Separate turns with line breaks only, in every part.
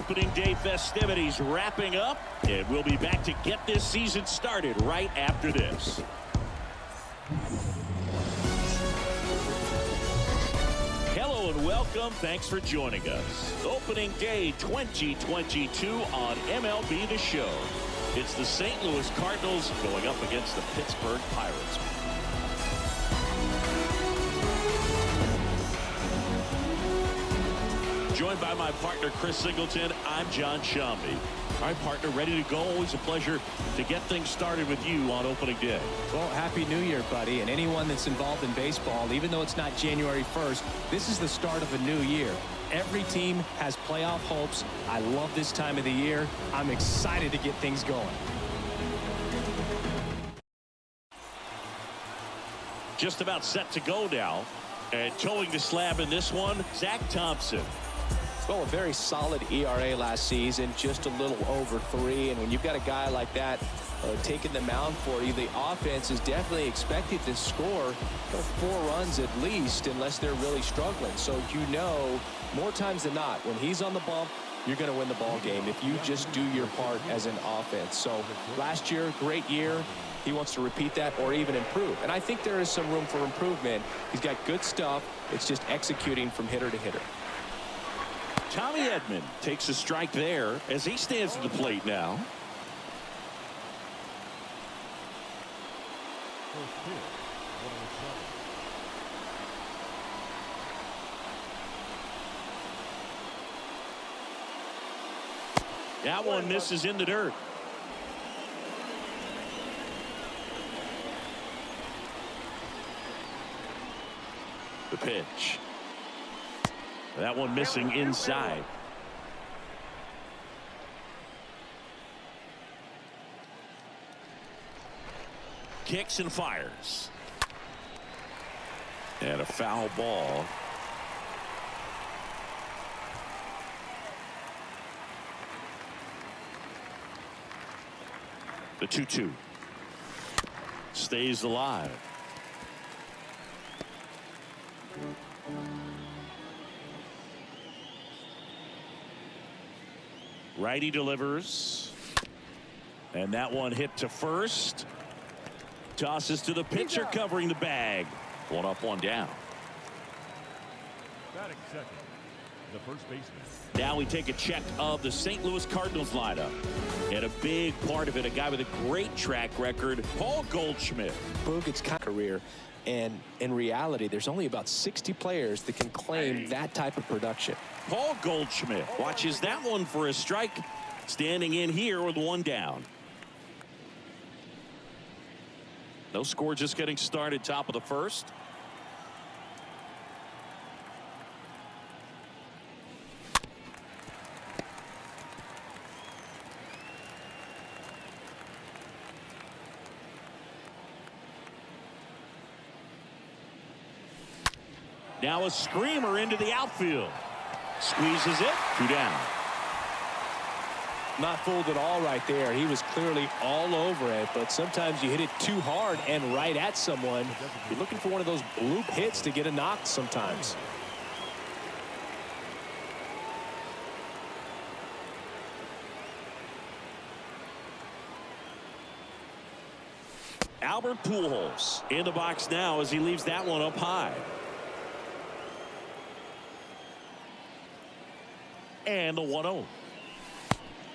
Opening day festivities wrapping up, and we'll be back to get this season started right after this. Hello and welcome. Thanks for joining us. Opening day 2022 on MLB The Show. It's the St. Louis Cardinals going up against the Pittsburgh Pirates. Joined by my partner, Chris Singleton, I'm John Shambi. All right, partner, ready to go. Always a pleasure to get things started with you on opening day.
Well, Happy New Year, buddy. And anyone that's involved in baseball, even though it's not January 1st, this is the start of a new year. Every team has playoff hopes. I love this time of the year. I'm excited to get things going.
Just about set to go now. And towing the slab in this one, Zach Thompson.
Well, a very solid ERA last season, just a little over 3. And when you've got a guy like that taking the mound for you, the offense is definitely expected to score 4 runs at least, unless they're really struggling. So you know, more times than not, when he's on the bump, you're going to win the ball game if you just do your part as an offense. So last year, great year. He wants to repeat that or even improve. And I think there is some room for improvement. He's got good stuff. It's just executing from hitter to hitter.
Tommy Edman takes a strike there as he stands at the plate now. That one misses in the dirt. The pitch. That one missing inside. Kicks and fires. And a foul ball. The 2-2. Stays alive. Righty delivers. And that one hit to first. Tosses to the pitcher covering the bag. 1 up, 1 down.
Batting second, the first baseman.
Now we take a check of the St. Louis Cardinals lineup. And a big part of it, a guy with a great track record, Paul Goldschmidt.
Boog, it's kind of career. And in reality, there's only about 60 players that can claim that type of production.
Paul Goldschmidt watches that one for a strike, standing in here with 1 down. No score, just getting started, top of the first. Now a screamer into the outfield. Squeezes it. 2 down.
Not fooled at all right there. He was clearly all over it, but sometimes you hit it too hard and right at someone. You're looking for one of those bloop hits to get a knock sometimes.
Albert Pujols in the box now as he leaves that one up high. And the 1-0.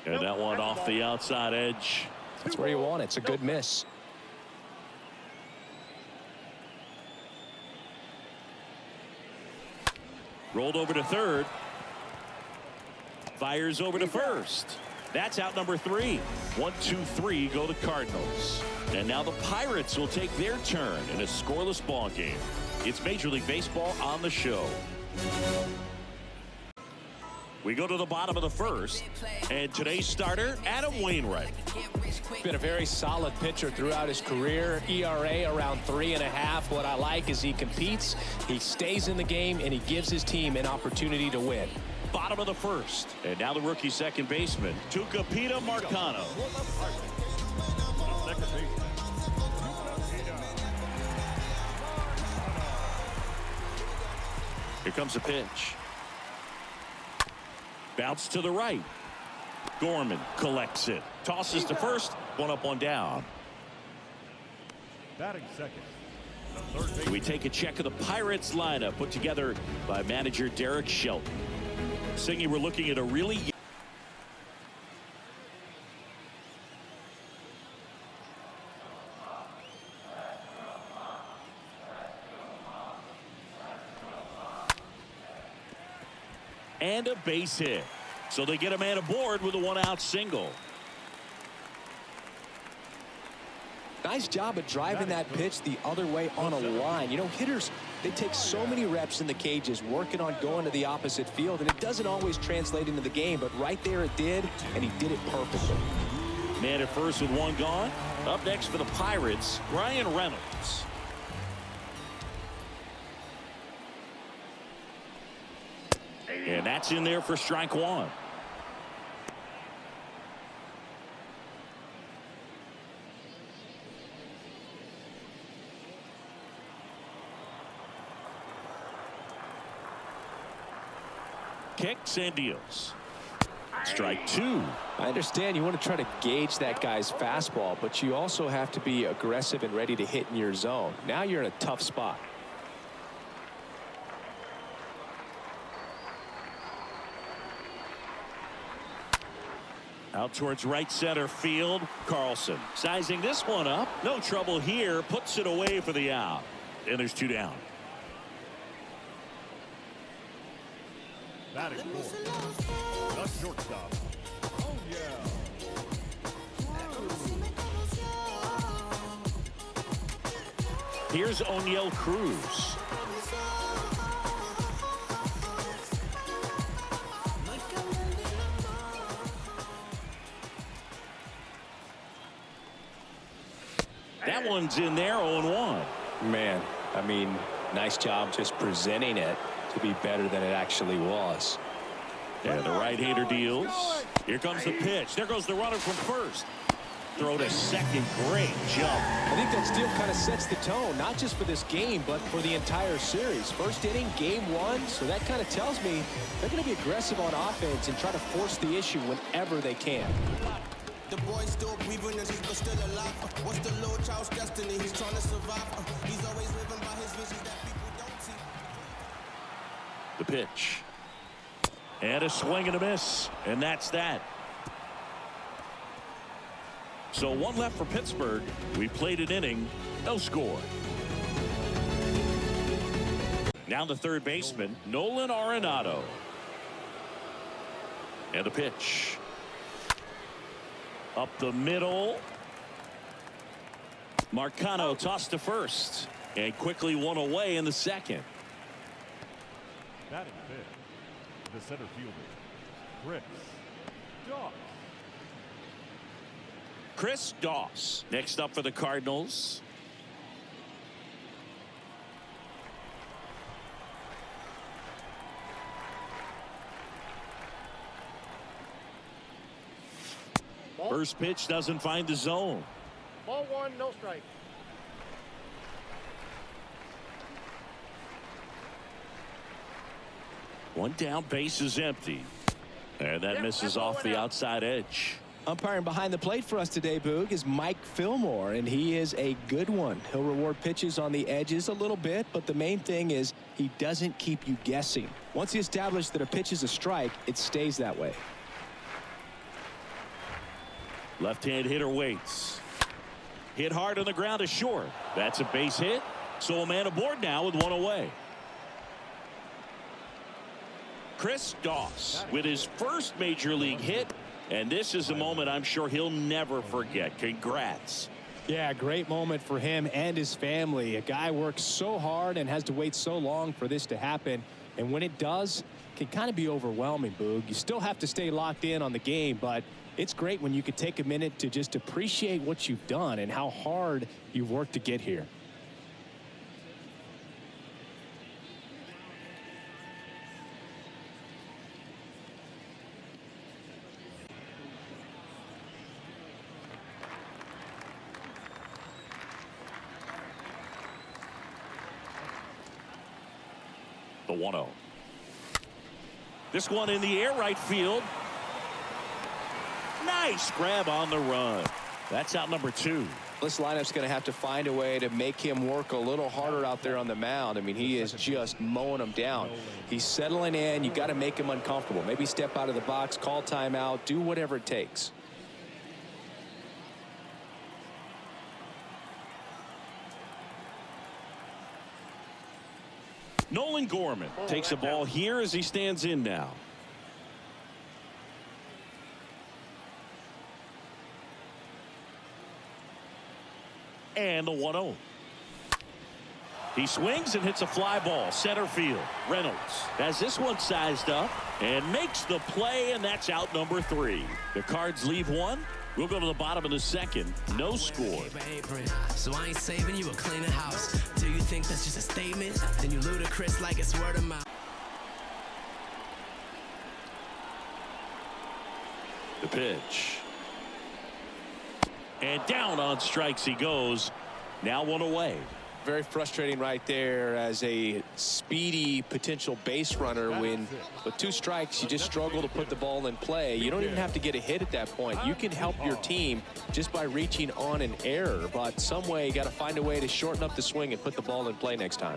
And that one off the outside edge.
That's where you want it. It's a good miss.
Rolled over to third. Fires over to first. That's out number 3. 1, 2, 3 go the Cardinals. And now the Pirates will take their turn in a scoreless ball game. It's Major League Baseball on the show. We go to the bottom of the first, and today's starter, Adam Wainwright.
Been a very solid pitcher throughout his career. ERA around 3.5. What I like is he competes, he stays in the game, and he gives his team an opportunity to win.
Bottom of the first, and now the rookie second baseman, Tucupita Marcano.
Second baseman.
Here comes a pitch. Bounce to the right. Gorman collects it. Tosses to first. One up, one down.
Batting second. The third baseman.
We take a check of the Pirates lineup put together by manager Derek Shelton. Singy, we're looking at a really and a base hit. So they get a man aboard with a one-out single.
Nice job of driving that pitch the other way on a line. You know, hitters, they take so many reps in the cages working on going to the opposite field, and it doesn't always translate into the game, but right there it did, and he did it perfectly.
Man at first with one gone. Up next for the Pirates, Brian Reynolds. And that's in there for strike one. Kicks and deals. Strike two.
I understand you want to try to gauge that guy's fastball, but you also have to be aggressive and ready to hit in your zone. Now you're in a tough spot.
Out towards right center field. Carlson sizing this one up. No trouble here. Puts it away for the out. And there's two down.
Batting fourth. The shortstop. Oh, yeah.
Here's O'Neill Cruz. That one's in there, 0-1.
Man, I mean, nice job just presenting it to be better than it actually was.
And the right-hander deals. Here comes the pitch. There goes the runner from first. Throw to second. Great jump.
I think that steal kind of sets the tone, not just for this game, but for the entire series. First inning, game one, so that kind of tells me they're going to be aggressive on offense and try to force the issue whenever they can.
The boy's still breathing and he's still alive. What's the little child's destiny? He's trying to survive. He's always living by his visions that people don't see.
The pitch. And a swing and a miss. And that's that. So one left for Pittsburgh. We played an inning. No score. Now the third baseman, Nolan Arenado. And the pitch. Up the middle. Marcano tossed to first. And quickly one away in the second.
Batting fifth. The center fielder.
Chris Doss next up for the Cardinals. First pitch doesn't find the zone.
Ball one, no strike.
One down, base is empty. And that misses off the outside edge.
Umpiring behind the plate for us today, Boog, is Mike Fillmore, and he is a good one. He'll reward pitches on the edges a little bit, but the main thing is he doesn't keep you guessing. Once he establishes that a pitch is a strike, it stays that way.
Left-hand hitter waits. Hit hard on the ground to short. That's a base hit. So a man aboard now with one away. Chris Doss with his first major league hit. And this is a moment I'm sure he'll never forget. Congrats.
Yeah, great moment for him and his family. A guy works so hard and has to wait so long for this to happen. And when it does, it can kind of be overwhelming, Boog. You still have to stay locked in on the game, but it's great when you could take a minute to just appreciate what you've done and how hard you've worked to get here.
The 1-0. This one in the air, right field. Nice grab on the run. That's out number 2.
This lineup's going to have to find a way to make him work a little harder out there on the mound. I mean, he is just mowing them down. He's settling in. You got to make him uncomfortable. Maybe step out of the box, call timeout, do whatever it takes.
Nolan Gorman takes a ball here as he stands in now. And the 1-0. He swings and hits a fly ball center field. Reynolds has this one sized up and makes the play, and that's out number 3. The Cards leave one. We'll go to the bottom of the second. No score.
So I ain't saving you a cleaner house. Do you think that's just a statement? Then you ludicrous like it's word of mouth.
The pitch. And down on strikes he goes. Now 1 away.
Very frustrating right there as a speedy potential base runner when with 2 strikes you just struggle to put the ball in play. You don't even have to get a hit at that point. You can help your team just by reaching on an error, but some way you got to find a way to shorten up the swing and put the ball in play next time.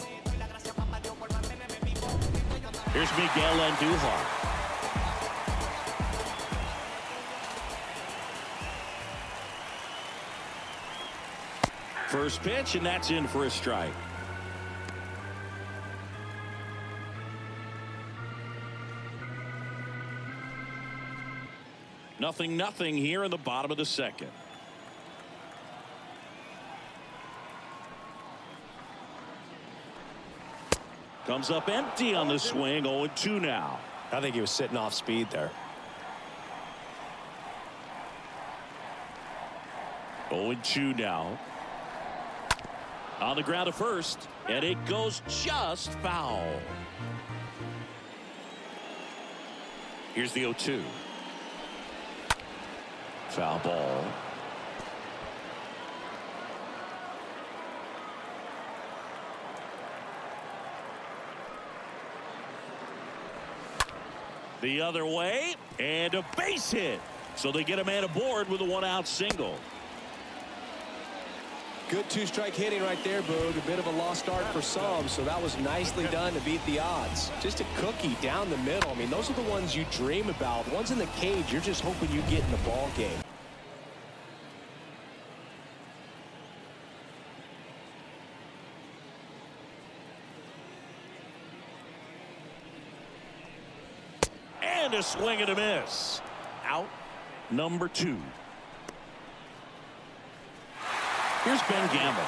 Here's Miguel Andujar. First pitch, and that's in for a strike. Nothing here in the bottom of the second. Comes up empty on the swing. 0-2 now.
I think he was sitting off speed there.
0-2 now. On the ground to first, and it goes just foul. Here's the 0-2. Foul ball. The other way, and a base hit. So they get a man aboard with a 1-out single.
Good 2-strike hitting right there, Boog. A bit of a lost start for some, so that was nicely done to beat the odds. Just a cookie down the middle. I mean, those are the ones you dream about. Ones in the cage, you're just hoping you get in the ball game.
And a swing and a miss. Out number 2. Here's Ben Gamble.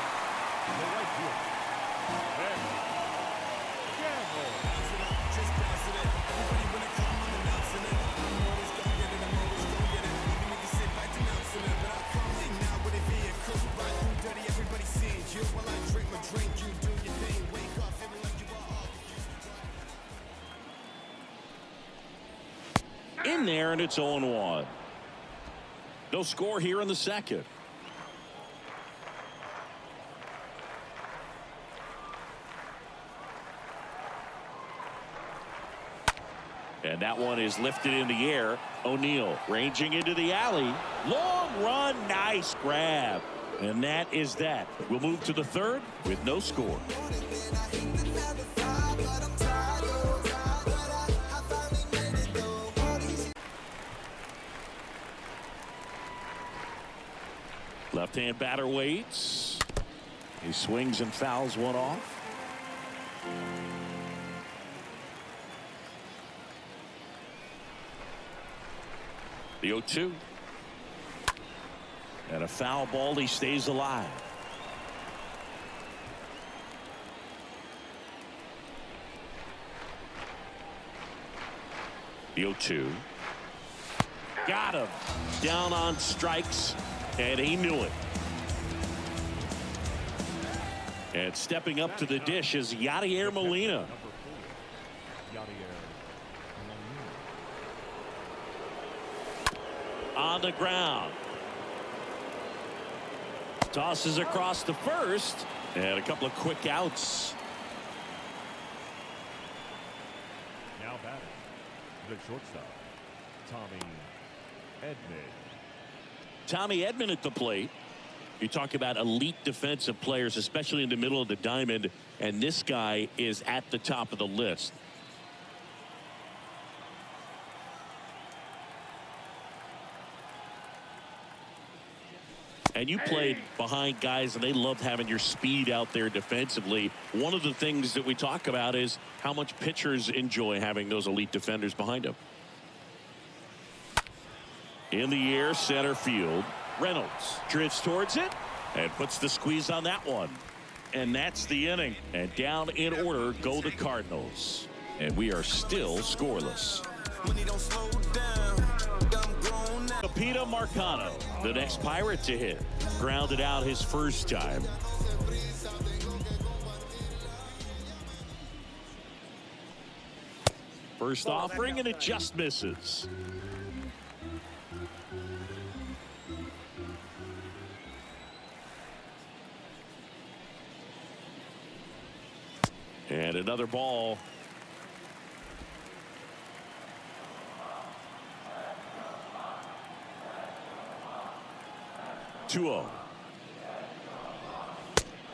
In there, and it's 0-1. No score here in the second. And that one is lifted in the air. O'Neill ranging into the alley. Long run, nice grab. And that is that. We'll move to the third with no score. Left-hand batter waits. He swings and fouls one off. The 0-2. And a foul ball. He stays alive. The 0-2. Got him. Down on strikes. And he knew it. And stepping up to the dish is Yadier Molina. On the ground. Tosses across to first. And a couple of quick outs.
Now batting, the shortstop, Tommy Edman.
Tommy Edman at the plate. You talk about elite defensive players, especially in the middle of the diamond, and this guy is at the top of the list. And you played behind guys, and they loved having your speed out there defensively. One of the things that we talk about is how much pitchers enjoy having those elite defenders behind them. In the air, center field. Reynolds drifts towards it and puts the squeeze on that one. And that's the inning. And down in order go the Cardinals. And we are still scoreless. Peter Marcano, the next Pirate to hit. Grounded out his first time. First offering, and it just misses. And another ball. Two-0.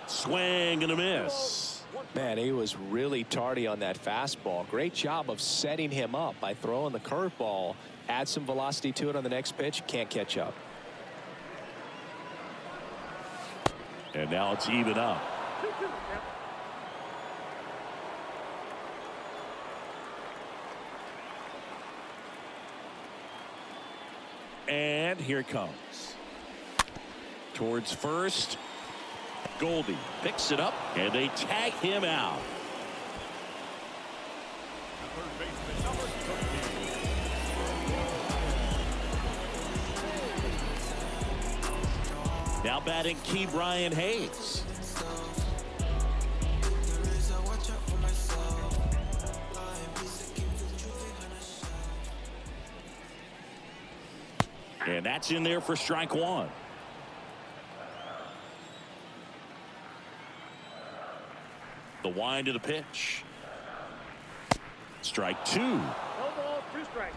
Swing and a miss.
Man, he was really tardy on that fastball. Great job of setting him up by throwing the curveball. Add some velocity to it on the next pitch. Can't catch up.
And now it's even up. And here it comes. Towards first. Goldie picks it up, and they tag him out. Now batting Key Brian Hayes. And that's in there for strike one. The wind of the pitch. Strike two.
No ball, 2 strikes.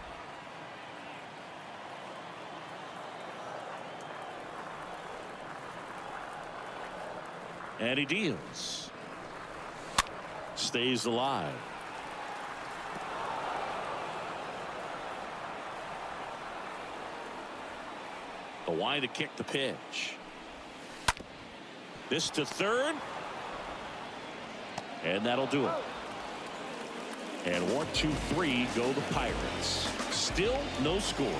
And he deals. Stays alive. The wind to kick the pitch. This to third. And that'll do it. And 1, 2, 3 go the Pirates. Still no score.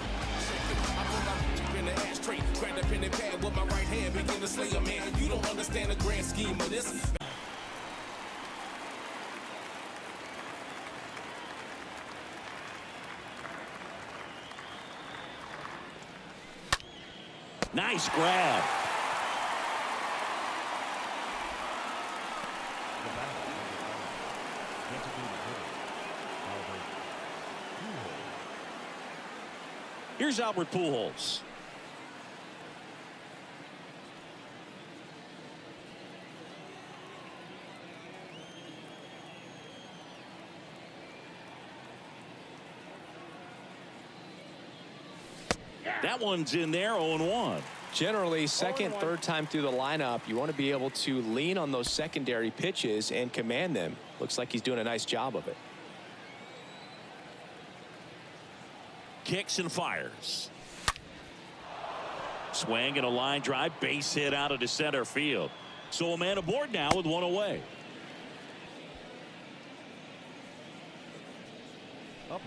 You don't understand the grand scheme of this. Nice grab. Here's Albert Pujols. That one's in there, 0-1.
Generally, second, third time through the lineup, you want to be able to lean on those secondary pitches and command them. Looks like he's doing a nice job of it.
Kicks and fires. Swing and a line drive, base hit out of the center field. So a man aboard now with one away.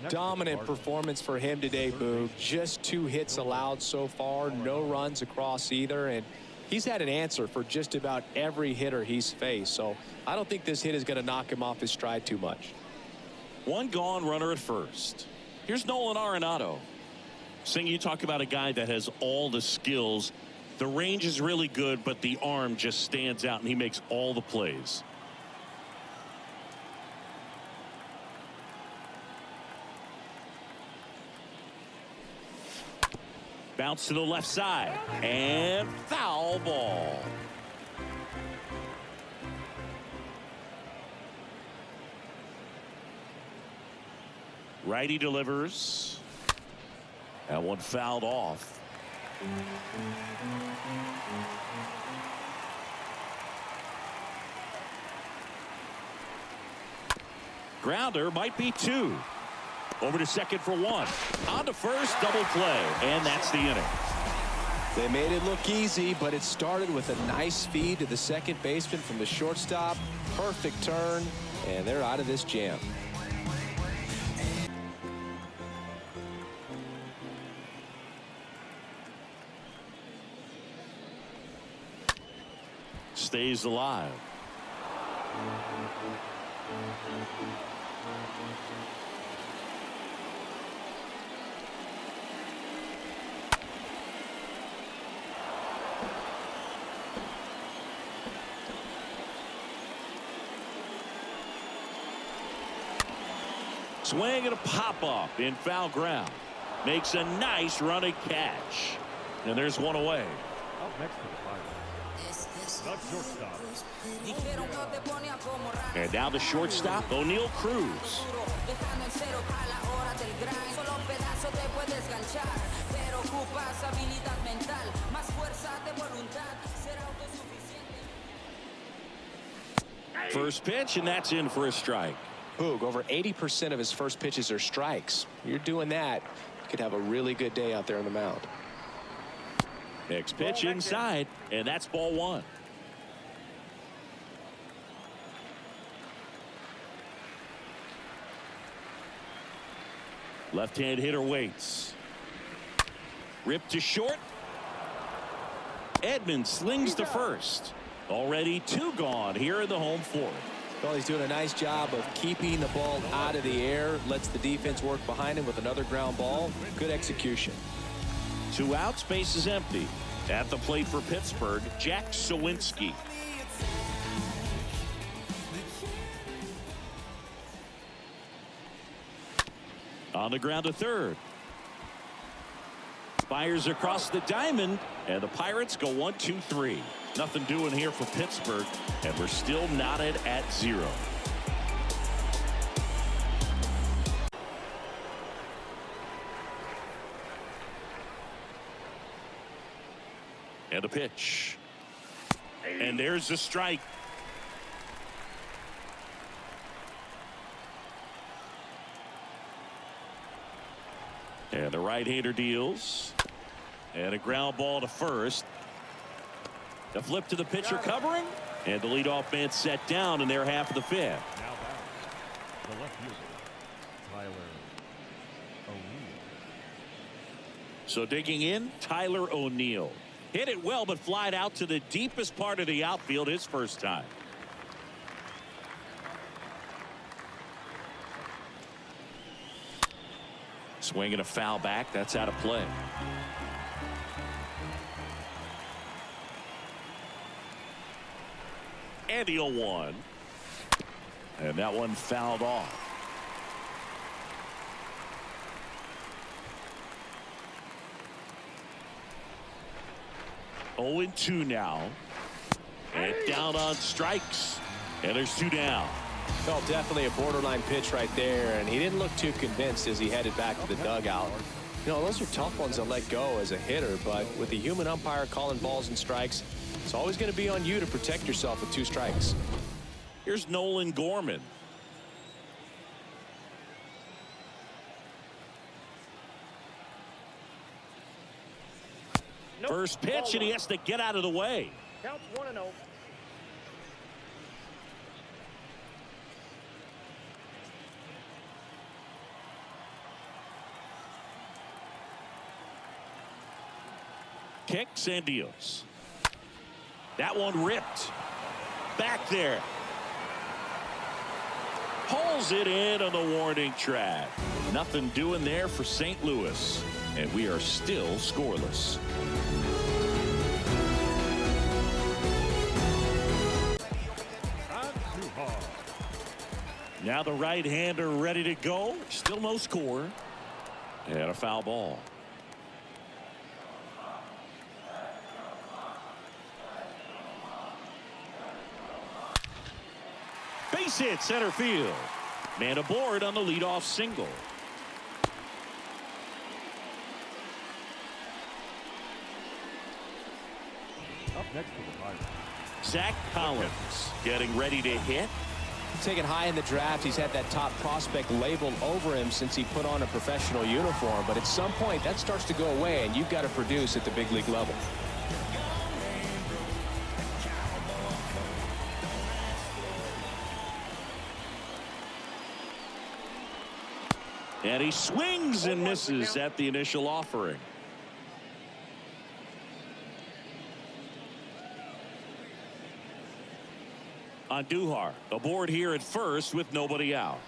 Dominant performance for him today, Boog. Just 2 hits allowed so far, no runs across either, and he's had an answer for just about every hitter he's faced. So I don't think this hit is going to knock him off his stride too much.
One gone, runner at first. Here's Nolan Arenado. Sing, you talk about a guy that has all the skills. The range is really good, but the arm just stands out, and he makes all the plays. Bounce to the left side, and foul ball. Righty delivers. That one fouled off. Grounder might be 2. Over to second for 1. On to first, double play, and that's the inning.
They made it look easy, but it started with a nice feed to the second baseman from the shortstop. Perfect turn, and they're out of this jam.
Stays alive. Swing and a pop-off in foul ground. Makes a nice running catch. And there's one away.
Up next to the Pirates, the shortstop.
And now the shortstop, O'Neal Cruz. First pitch, and that's in for a strike.
Boog, over 80% of his first pitches are strikes. You're doing that, you could have a really good day out there on the mound.
Next pitch inside, and that's ball 1. Left-hand hitter waits. Ripped to short. Edmonds slings to first. Already 2 gone here in the home 4th.
Well, he's doing a nice job of keeping the ball out of the air. Lets the defense work behind him with another ground ball. Good execution.
2 outs, base is empty. At the plate for Pittsburgh, Jack Sawinski. On the ground to third. Fires across the diamond, and the Pirates go 1-2-3. Nothing doing here for Pittsburgh, and we're still knotted at 0. And a pitch. And there's the strike. And the right-hander deals. And a ground ball to first. The flip to the pitcher covering. And the leadoff man set down in their half of the 5th.
Now back, the left fielder, Tyler O'Neill.
So digging in, Tyler O'Neill. Hit it well, but flied out to the deepest part of the outfield his first time. Swinging a foul back. That's out of play. And the 0-1. And that one fouled off. Oh, 0-2 now. And down on strikes. And there's 2 down.
Well, definitely a borderline pitch right there, and he didn't look too convinced as he headed back to the dugout. You know, those are tough ones to let go as a hitter, but with the human umpire calling balls and strikes, it's always going to be on you to protect yourself with 2 strikes.
Here's Nolan Gorman. First pitch, and he has to get out of the way.
Counts 1-0.
Kicks and deals. That one ripped. Back there. Pulls it in on the warning track. Nothing doing there for St. Louis. And we are still scoreless.
Not too hard.
Now the right-hander ready to go. Still no score. And a foul ball. Base hit center field. Man aboard on the leadoff single.
Next to the fighter.
Zach Collins getting ready to hit.
Taken high in the draft, he's had that top prospect labeled over him since he put on a professional uniform. But at some point, that starts to go away, and you've got to produce at the big league level.
And he swings and misses at the initial offering. Andujar aboard here at first with nobody out.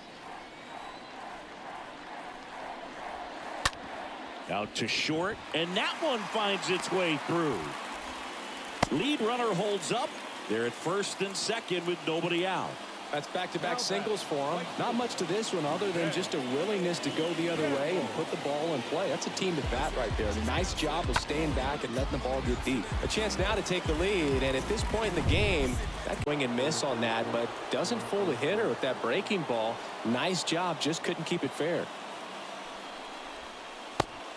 Out to short, and that one finds its way through. Lead runner holds up. They're at first and second with nobody out.
That's back-to-back singles for him. Not much to this one other than just a willingness to go the other way and put the ball in play. That's a team to bat right there. Nice job of staying back and letting the ball get deep. A chance now to take the lead, and at this point in the game, that swing and miss on that, but doesn't fool the hitter with that breaking ball. Nice job, just couldn't keep it fair.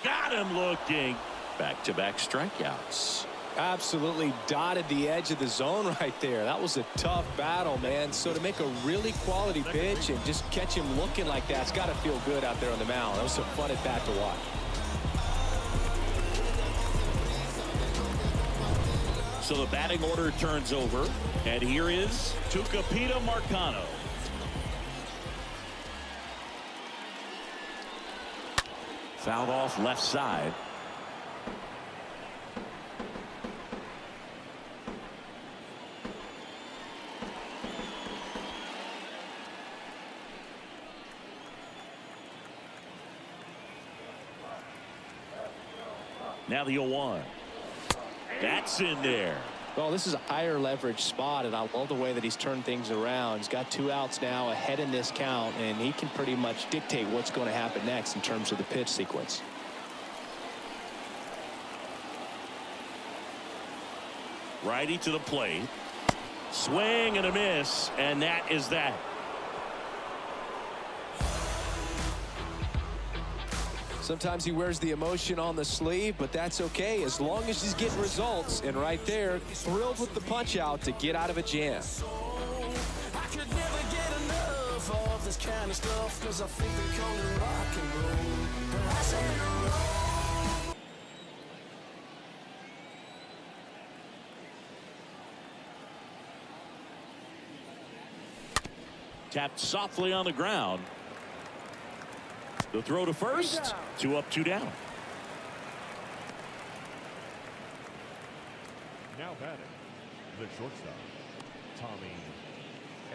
Got him looking. Back-to-back strikeouts.
Absolutely dotted the edge of the zone right there. That was a tough battle, man. So to make a really quality pitch and just catch him looking like that, it's got to feel good out there on the mound. That was some fun at bat to watch.
So the batting order turns over, and here is Tucupita Marcano. Fouled off left side. Now the 0-1. That's in there.
Well, this is a higher leverage spot, and I love the way that he's turned things around. He's got 2 outs now ahead in this count, and he can pretty much dictate what's going to happen next in terms of the pitch sequence.
Righty to the plate. Swing and a miss, and that is that.
Sometimes he wears the emotion on the sleeve, but that's okay as long as he's getting results. And right there, thrilled with the punch out to get out of a jam.
I could never get enough of this kind of stuff, 'cause I think they call it rock and roll. But I say roll.
Tapped softly on the ground. The throw to first. 2 up, 2 down.
Now batting, the shortstop, Tommy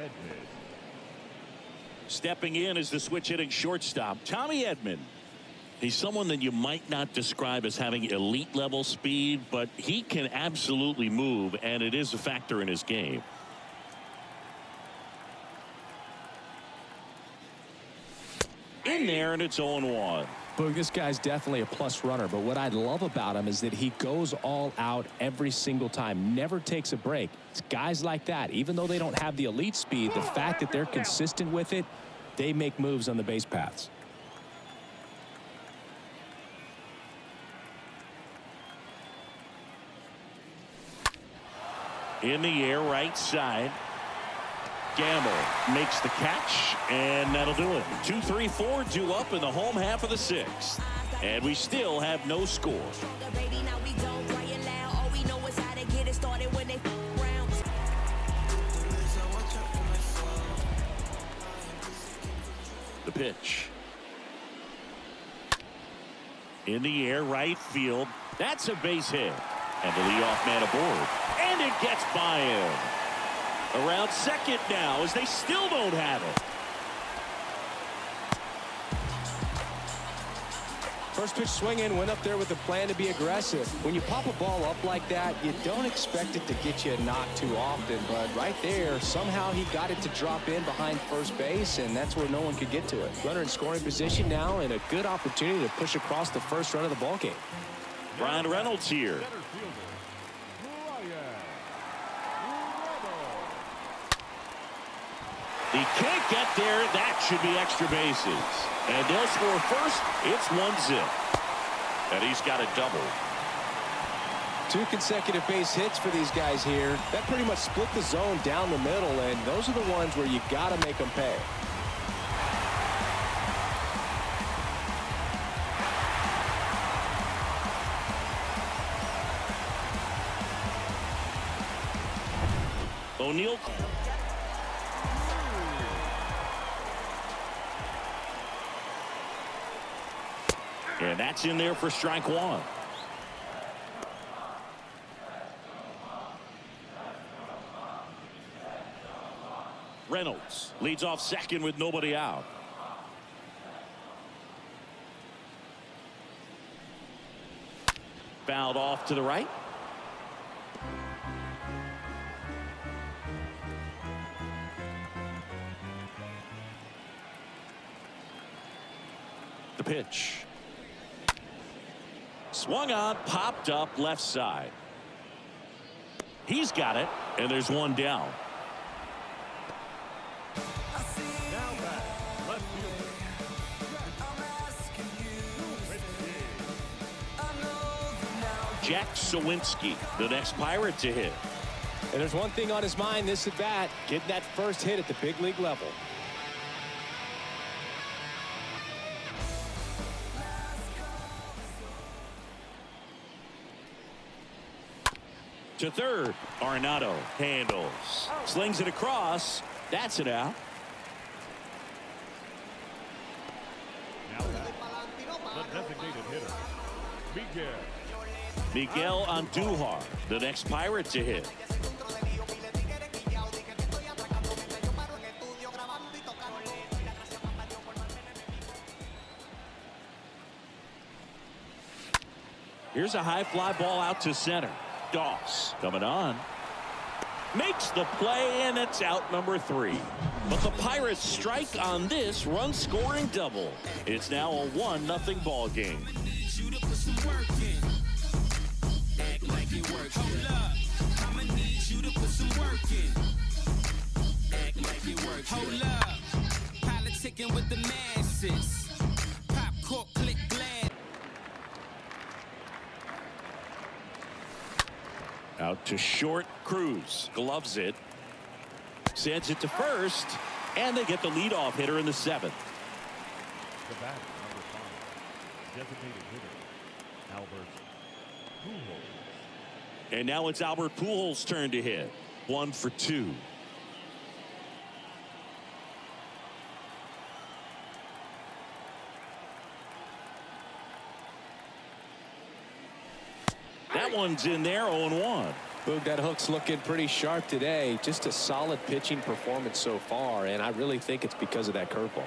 Edman.
Stepping in is the switch hitting shortstop, Tommy Edman. He's someone that you might not describe as having elite level speed, but he can absolutely move, and it is a factor in his game. In there, and it's 0-1.
Boog, this guy's definitely a plus runner, but what I love about him is that he goes all out every single time, never takes a break. It's guys like that, even though they don't have the elite speed, the fact that they're consistent with it, they make moves on the base paths.
In the air, right side. Gamble makes the catch, and that'll do it. 2, 3, 4 due up in the home half of the 6th. And we still have no score. The pitch. In the air, right field. That's a base hit. And the leadoff man aboard. And it gets by him. Around second now as they still don't have it.
First pitch swinging, went up there with a plan to be aggressive. When you pop a ball up like that, you don't expect it to get you a knock too often, but right there, somehow he got it to drop in behind first base, and that's where no one could get to it. Runner in scoring position now, and a good opportunity to push across the first run of the ballgame.
Brian Reynolds here.
Center fielder,
He can't get there. That should be extra bases. And they'll score first. It's 1-0. And he's got a double.
2 consecutive base hits for these guys here. That pretty much split the zone down the middle, and those are the ones where you got to make them pay.
O'Neal. And that's in there for strike 1. Reynolds leads off second with nobody out. Fouled off to the right. The pitch. Swung on, popped up left side. He's got it, and there's one down.
Now back, left fielder.
Jack Sawinski, the next Pirate to hit.
And there's one thing on his mind this at bat, getting that first hit at the big league level.
To third, Arenado handles. Slings it across. That's it out.
Now back, the designated hitter,
Miguel Andujar, the next Pirate to hit. Here's a high fly ball out to center. Doss coming on. Makes the play, and it's out number 3. But the Pirates strike on this run-scoring double. It's now a 1-0 ball game.
Hold up, politicking with the masses. Pop, cork, click, glad.
Out to short. Cruz gloves it. Sends it to first. And they get the leadoff hitter in the 7th.
the batter, number 5, designated hitter, Albert Pujols.
And now it's Albert Pujols' turn to hit. 1 for 2. That one's in there, 0-1.
Boog, that hook's looking pretty sharp today. Just a solid pitching performance so far, and I really think it's because of that curveball.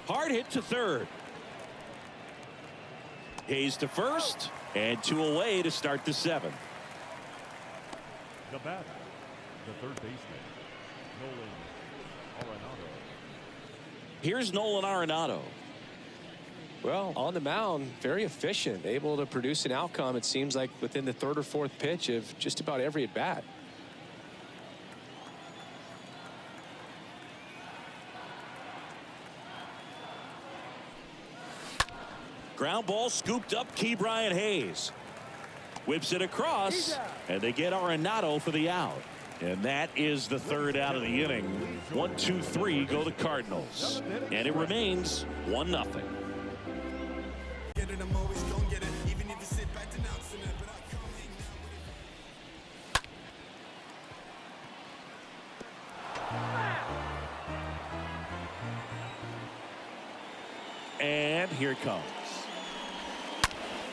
Hard hit to third. Hayes to first, and 2 away to start the 7th.
The batter, the third baseman, Nolan Arenado.
Here's Nolan Arenado.
Well, on the mound, very efficient, able to produce an outcome, it seems like, within the 3rd or 4th pitch of just about every at bat.
Ground ball scooped up. Brian Hayes whips it across, and they get Arenado for the out. And that is the 3rd out of the inning. 1, 2, 3 go the Cardinals, and it remains 1-0.
Get it, I'm always gonna get it, even if you sit back denouncing it, but I come hang now.
And here it comes.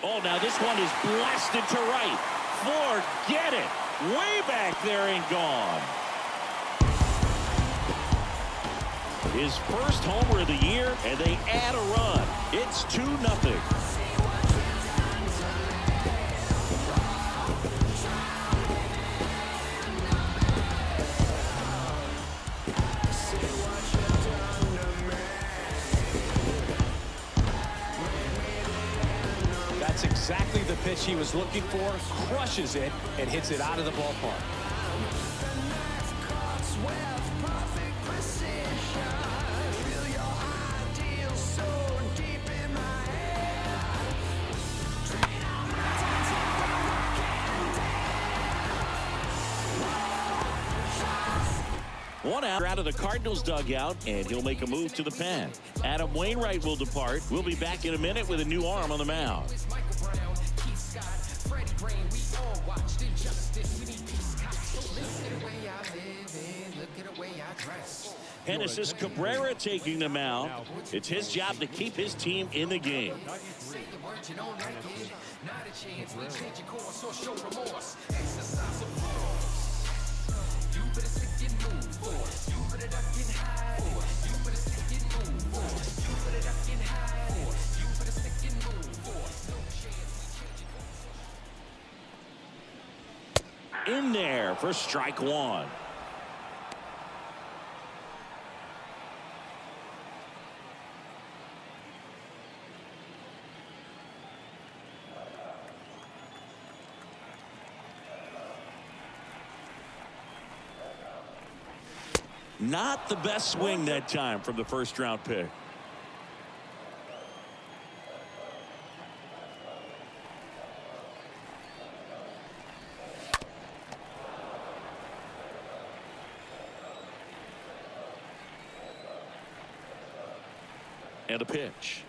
Oh, now this one is blasted to right. Forget it. Way back there and gone. His first homer of the year, and they add a run. It's 2-0.
That's exactly the pitch he was looking for. Crushes it and hits it out of the ballpark.
One out of the Cardinals dugout, and he'll make a move to the pen. Adam Wainwright will depart. We'll be back in a minute with a new arm on the mound. Genesis Cabrera taking the mound. It's his job to keep his team in the game. In there for strike one. Not the best swing that time from the first round pick. And a pitch.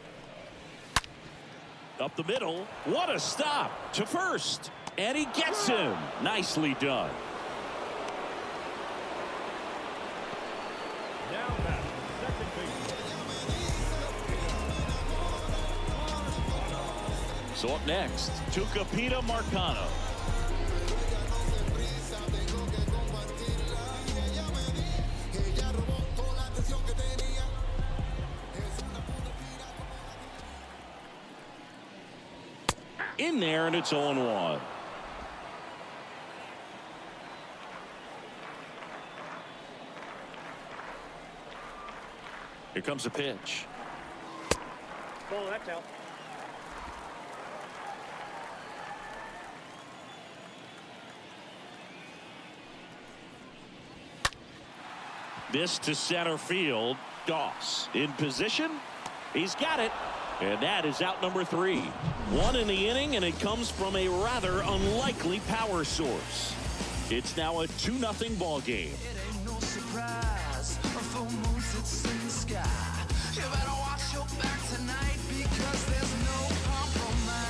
Up the middle. What a stop to first. And he gets him. Nicely done.
Now back, second base.
So up next, Tucupita Marcano. In there, and it's 0-1. Here comes a pitch.
Ball, that's out.
This to center field. Doss in position. He's got it. And that is out number 3. One in the inning, and it comes from a rather unlikely power source. It's now a 2-0 ball game.
It ain't no surprise. A full moon sits in the sky. You better watch your back tonight because there's no compromise.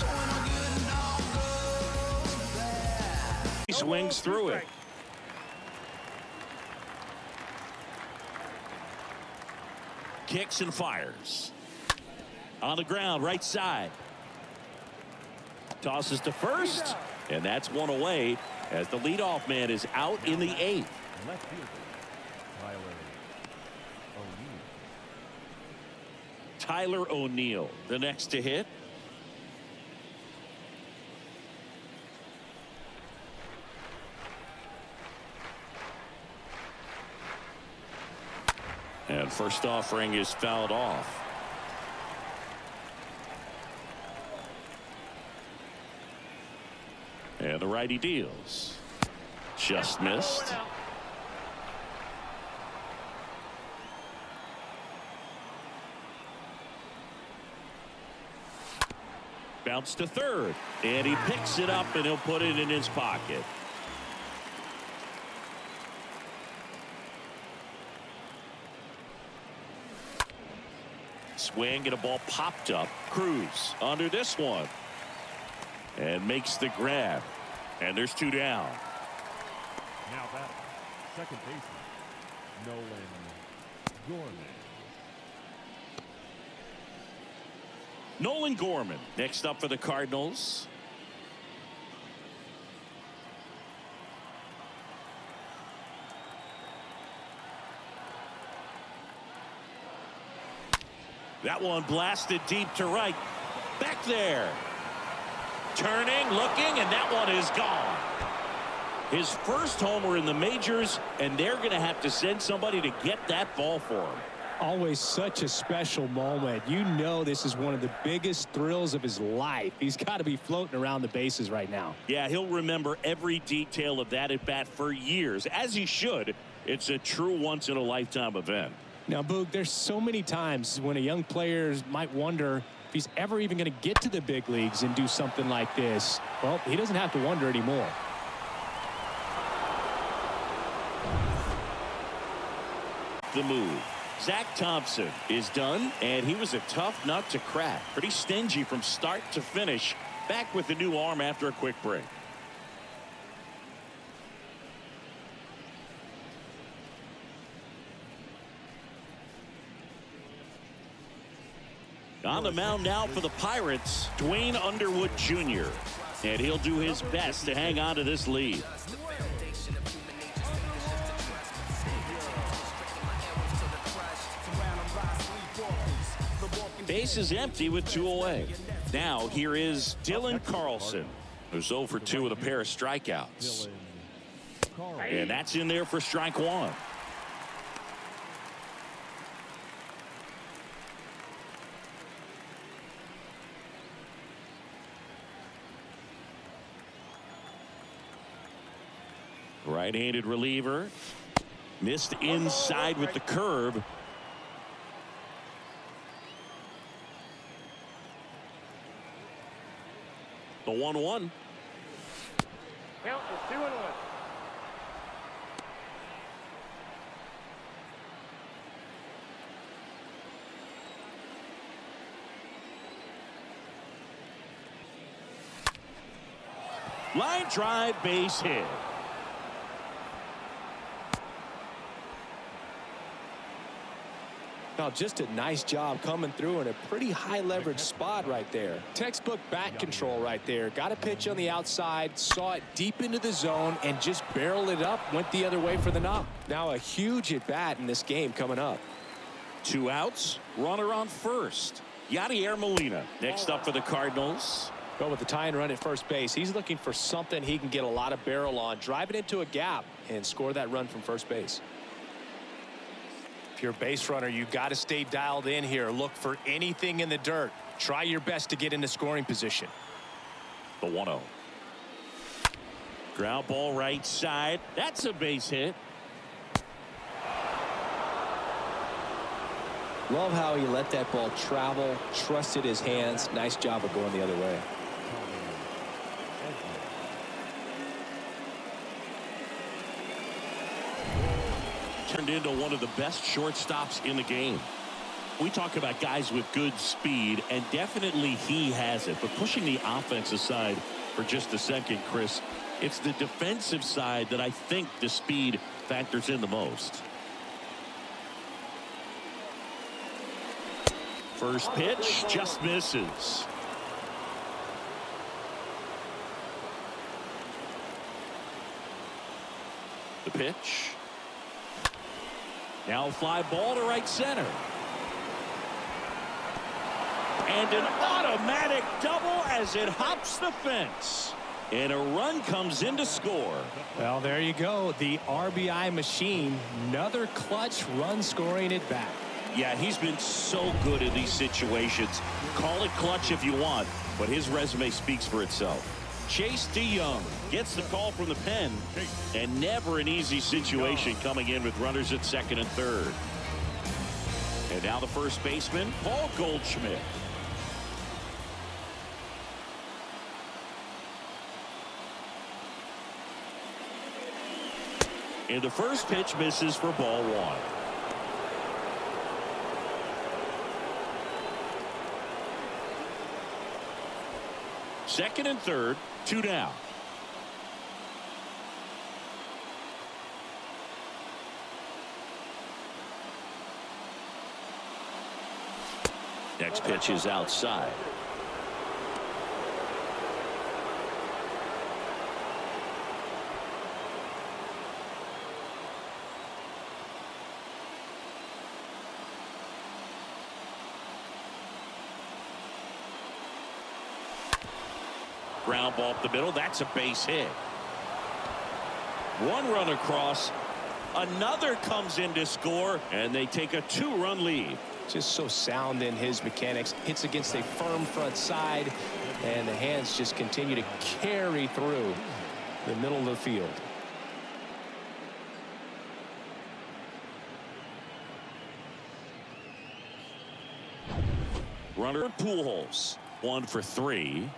When a good dog goes bad.
He swings through it. Kicks and fires. On the ground, right side. Tosses to first, and that's one away as the leadoff man is out in the 8th.
Left fielder, Tyler O'Neill.
Tyler O'Neill, the next to hit. And first offering is fouled off. And the righty deals. Just missed. Bounce to third. And he picks it up and he'll put it in his pocket. Swing and a ball popped up. Cruz under this one. And makes the grab. And there's 2 down.
Now back, second baseman, Nolan Gorman.
Nolan Gorman next up for the Cardinals. That one blasted deep to right. Back there. Turning, looking, and that one is gone. His first homer in the majors, and they're going to have to send somebody to get that ball for him.
Always such a special moment. You know this is one of the biggest thrills of his life. He's got to be floating around the bases right now.
Yeah, he'll remember every detail of that at bat for years, as he should. It's a true once-in-a-lifetime event.
Now, Boog, there's so many times when a young player might wonder if he's ever even going to get to the big leagues and do something like this. Well, he doesn't have to wonder anymore.
the move. Zach Thompson is done, and he was a tough nut to crack. Pretty stingy from start to finish. Back with the new arm after a quick break. On the mound now for the Pirates, Dwayne Underwood Jr. And he'll do his best to hang on to this lead. Base is empty with 2 away. Now here is Dylan Carlson, who's 0 for 2 with a pair of strikeouts. And that's in there for strike 1. Right-handed reliever. Missed inside with the curve. The 1-1.
Count is 2-1.
Line drive, base hit.
Now, just a nice job coming through in a pretty high leverage spot right there. Textbook bat control right there. Got a pitch on the outside, saw it deep into the zone, and just barreled it up, went the other way for the knock. Now a huge at bat in this game coming up.
2 outs, runner on first. Yadier Molina next up for the Cardinals.
Well, with the tying run at first base, he's looking for something he can get a lot of barrel on, drive it into a gap, and score that run from first base. If you're a base runner, you've got to stay dialed in here. Look for anything in the dirt. Try your best to get into scoring position.
The 1-0. Ground ball right side. That's a base hit.
Love how he let that ball travel, trusted his hands. Nice job of going the other way.
Turned into one of the best shortstops in the game. We talk about guys with good speed, and definitely he has it. But pushing the offense aside for just a second, Chris, it's the defensive side that I think the speed factors in the most. First pitch just misses. The pitch. Now fly ball to right center. And an automatic double as it hops the fence. And a run comes in to score.
Well, there you go. The RBI machine. Another clutch run scoring at bat.
Yeah, he's been so good in these situations. Call it clutch if you want, but his resume speaks for itself. Chase DeYoung gets the call from the pen, and never an easy situation coming in with runners at second and third. And now the first baseman, Paul Goldschmidt. And the first pitch misses for ball 1. Second and third, 2 down. Next pitch is outside. Ground ball up the middle. That's a base hit. One run across. Another comes in to score, and they take a 2-run lead.
Just so sound in his mechanics. Hits against a firm front side, and the hands just continue to carry through the middle of the field.
Runner at Pujols. 1 for 3.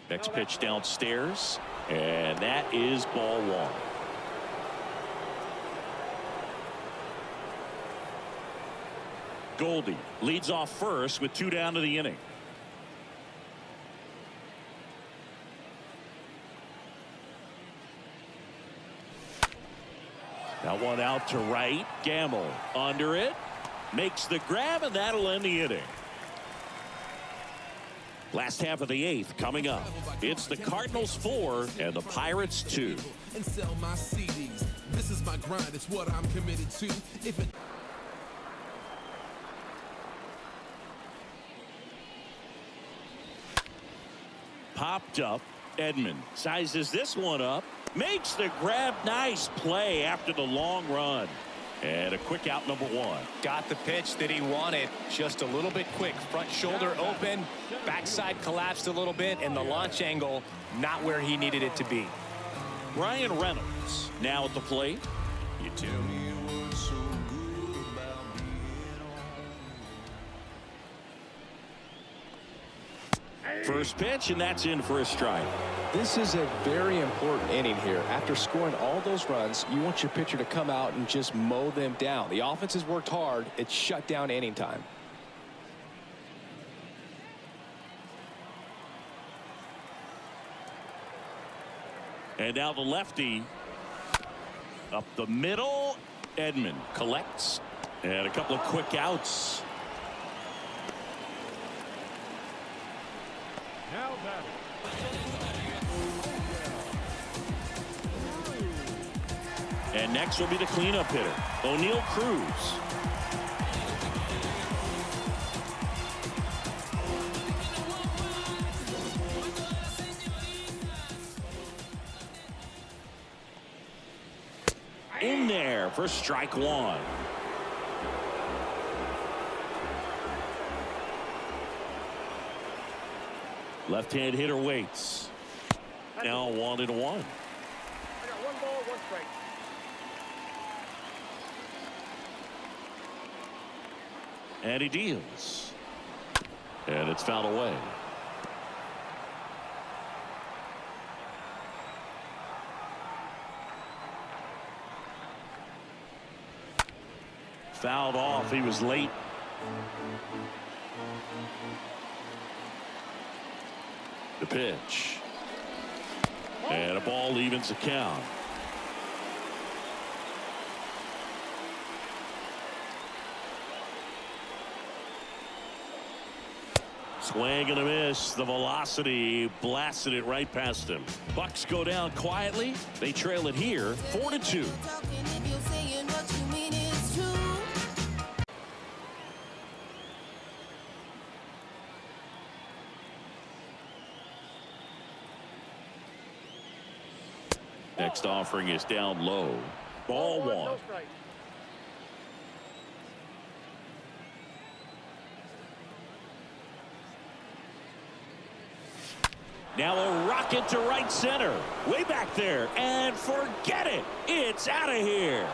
Next pitch downstairs. And that is ball one. Goldie leads off first with 2 down to the inning. That one out to right. Gamble under it. Makes the grab, and that'll end the inning. Last half of the 8th coming up. It's the Cardinals 4 and the Pirates 2.
And sell my CDs. This is my grind. It's what I'm committed to. If it
Popped up. Edman sizes this one up. Makes the grab. Nice play after the long run. And a quick out, number 1.
Got the pitch that he wanted. Just a little bit quick. Front shoulder open. Backside collapsed a little bit. And the launch angle not where he needed it to be.
Ryan Reynolds now at the plate.
you tell me what's so good about being
First pitch, and that's in for a strike.
This is a very important inning here. After scoring all those runs, you want your pitcher to come out and just mow them down. The offense has worked hard. It's shut down inning time.
And now the lefty up the middle. Edman collects, and a couple of quick outs.
Now batting.
And next will be the cleanup hitter, O'Neal Cruz. In there for strike 1. Left-hand hitter waits. Now 1-1.
I got 1 ball, 1 strike.
And he deals. And it's fouled away. Fouled off. He was late. The pitch. And a ball evens the count. Swing and a miss. The velocity blasted it right past him. Bucks go down quietly. They trail it here 4-2. Next offering is down low. Ball 1.
No strike.
Now a rocket to right center. Way back there. And forget it. It's out of here.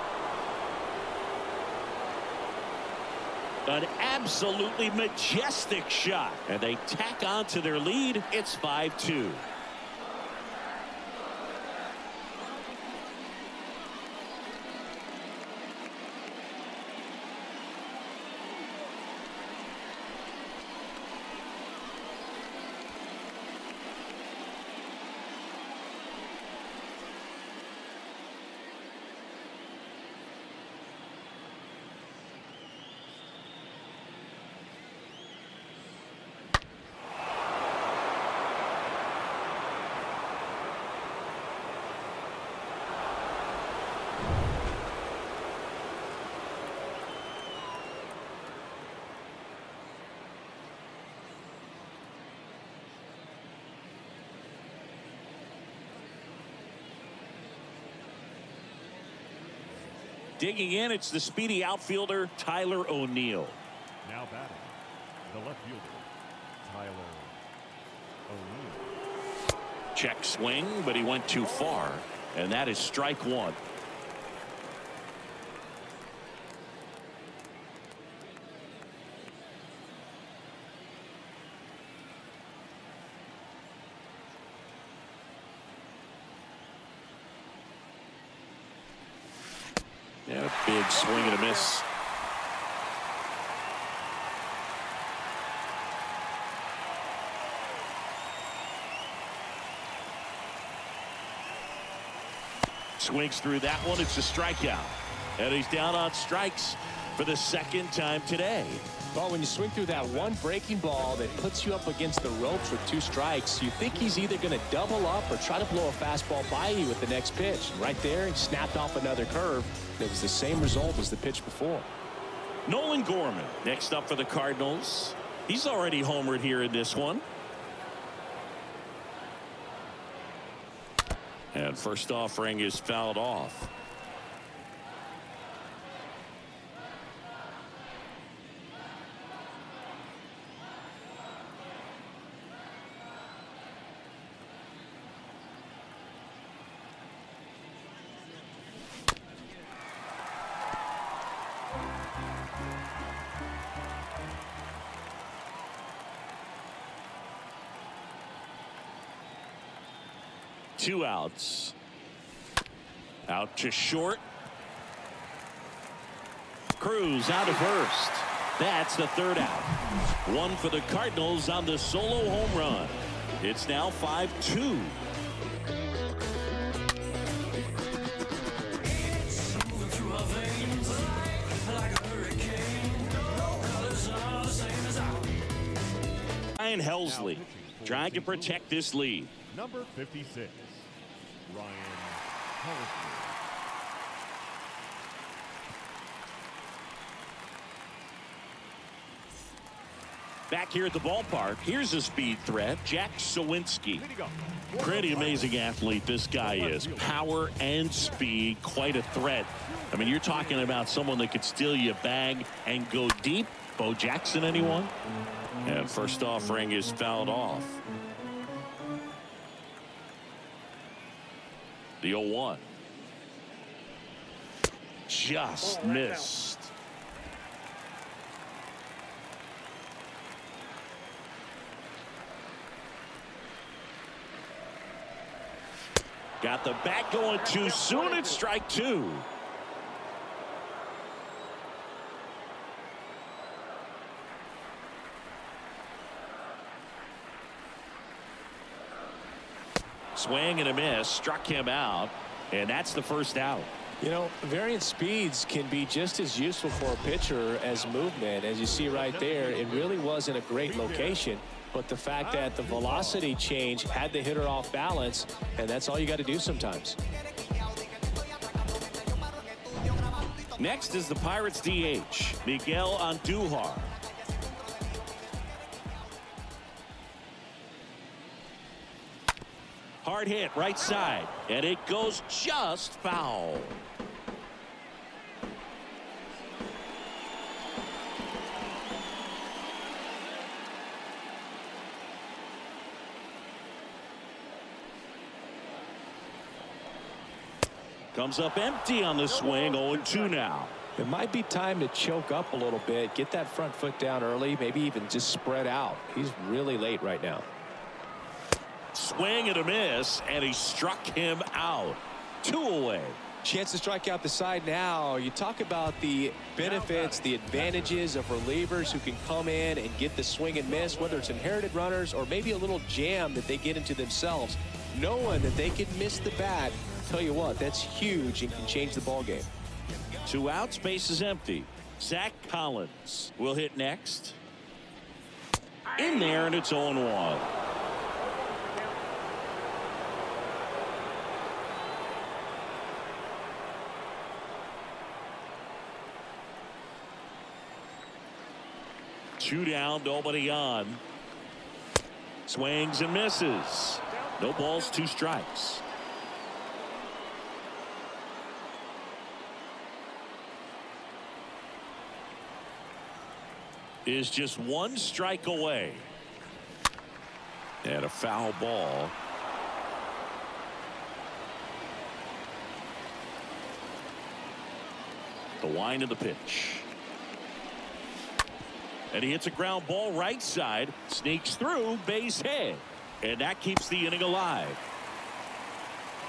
An absolutely majestic shot. And they tack on to their lead. It's 5-2. Digging in, it's the speedy outfielder, Tyler O'Neill.
Now batting. The left fielder, Tyler O'Neill.
Check swing, but he went too far. And that is strike 1. And a big swing and a miss. Swings through that one. It's a strikeout. And he's down on strikes for the second time today.
Well, when you swing through that one breaking ball that puts you up against the ropes with 2 strikes, you think he's either going to double up or try to blow a fastball by you with the next pitch. Right there, he snapped off another curve. It was the same result as the pitch before.
Nolan Gorman next up for the Cardinals. He's already homered here in this one. And first offering is fouled off. Two outs. Out to short. Cruz out of first. That's the third out. One for the Cardinals on the solo home run. It's now 5-2. Ryan Helsley trying to protect this lead.
Number 56, Ryan Helsley.
Back here at the ballpark, here's a speed threat, Jack Sawinski. Pretty amazing athlete this guy is. Power and speed, quite a threat. I mean, you're talking about someone that could steal you a bag and go deep. Bo Jackson, anyone? And first offering is fouled off. The 0-1. Just missed. Got the bat going too soon. It's strike 2. Swing and a miss, struck him out, and that's the first out.
You know, variant speeds can be just as useful for a pitcher as movement. As you see right there, it really wasn't a great location, but the fact that the velocity change had the hitter off balance, and that's all you got to do sometimes.
Next is the Pirates DH, Miguel Andujar. Hard hit right side, and it goes just foul. Comes up empty on the swing. 0-2 now.
It might be time to choke up a little bit, get that front foot down early, maybe even just spread out. He's really late right now.
Swing and a miss, and he struck him out. 2 away.
Chance to strike out the side now. You talk about the benefits, the advantages of relievers who can come in and get the swing and miss, whether it's inherited runners or maybe a little jam that they get into themselves. Knowing that they can miss the bat, tell you what, that's huge and can change the ball game.
2 outs, base is empty. Zach Collins will hit next. In there, and it's 0-1. Two down, nobody on. Swings and misses. No balls, 2 strikes. Is just 1 strike away. And a foul ball. The wind of the pitch. And he hits a ground ball right side, sneaks through, base hit, and that keeps the inning alive.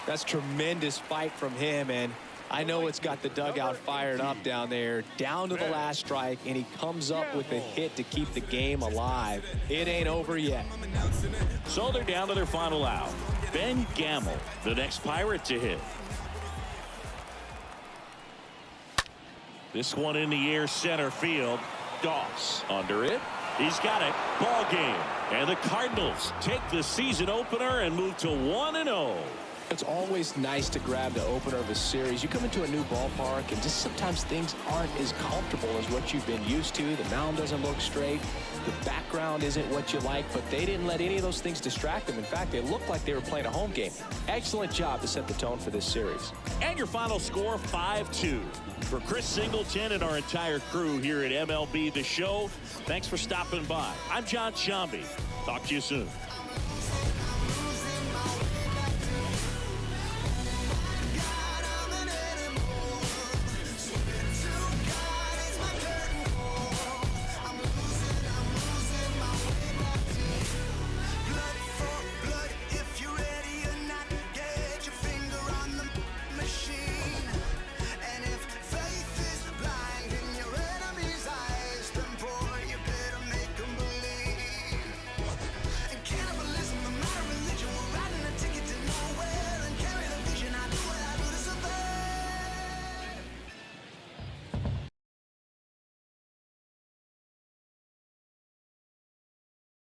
That's tremendous fight from him, and I know it's got the dugout fired up down there, down to the last strike, and he comes up with a hit to keep the game alive. It ain't over yet.
So they're down to their final out. Ben Gamble, the next Pirate to hit. This one in the air, center field. Doss under it. He's got it. Ball game. And the Cardinals take the season opener and move to 1-0.
It's always nice to grab the opener of a series. You come into a new ballpark and just sometimes things aren't as comfortable as what you've been used to. The mound doesn't look straight. The background isn't what you like, but they didn't let any of those things distract them. In fact, they looked like they were playing a home game. Excellent job to set the tone for this series.
And your final score, 5-2. For Chris Singleton and our entire crew here at MLB The Show, thanks for stopping by. I'm John Shambi. Talk to you soon.